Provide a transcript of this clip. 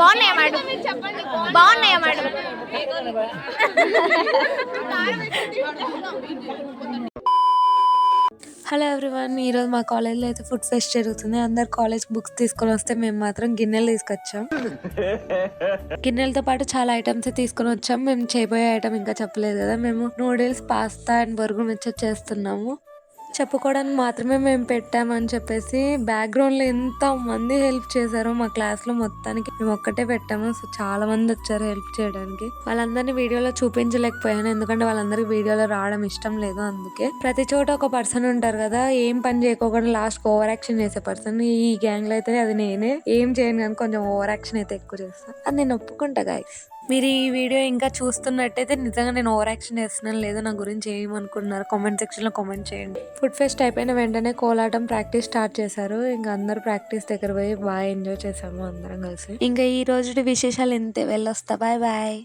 బాగున్నాయా మేడం? బాగున్నాయా madam? Hello everyone, ఈరోజు మా కాలేజ్లో అయితే ఫుడ్ ఫెస్ట్ జరుగుతుంది. అందరు కాలేజ్ బుక్స్ తీసుకొని వస్తే మేము మాత్రం గిన్నెలు తీసుకొచ్చాం. గిన్నెలతో పాటు చాలా ఐటమ్స్ తీసుకొని వచ్చాం. మేము చేయబోయే ఐటమ్ ఇంకా చెప్పలేదు కదా. మేము noodles, pasta and burger mixture చేస్తున్నాము. చెప్పుకోవడానికి మాత్రమే మేము పెట్టామని చెప్పేసి బ్యాక్గ్రౌండ్లో ఎంత మంది హెల్ప్ చేశారో మా క్లాస్లో మొత్తానికి. మేము ఒక్కటే పెట్టాము, సో చాలా మంది వచ్చారు హెల్ప్ చేయడానికి. వాళ్ళందరినీ వీడియోలో చూపించలేకపోయాను, ఎందుకంటే వాళ్ళందరికీ వీడియోలో రావడం ఇష్టం లేదు. అందుకే ప్రతి చోట ఒక పర్సన్ ఉంటారు కదా, ఏం పని చేయకోకుండా లాస్ట్ ఓవర్ యాక్షన్ చేసే పర్సన్. ఈ గ్యాంగ్ లో అయితే అది నేనే. ఏం చేయను కానీ కొంచెం ఓవర్ యాక్షన్ అయితే ఎక్కువ చేస్తాను, అది నేను ఒప్పుకుంటా గైస్. మీరు ఈ వీడియో ఇంకా చూస్తున్నట్టయితే నిజంగా నేను ఓవర్ యాక్షన్ చేస్తున్నాను లేదా నా గురించి ఏమనుకుంటున్నారు కామెంట్ సెక్షన్ లో కామెంట్ చేయండి. ఫుడ్ ఫెస్ట్ అయిపోయిన వెంటనే కోలాటం ప్రాక్టీస్ స్టార్ట్ చేశారు. ఇంకా అందరు ప్రాక్టీస్ దగ్గర పోయి బాగా ఎంజాయ్ చేసాము అందరం కలిసి. ఇంకా ఈ రోజు విశేషాలు ఇంతే, వెళ్ళొస్తా, బాయ్ బాయ్.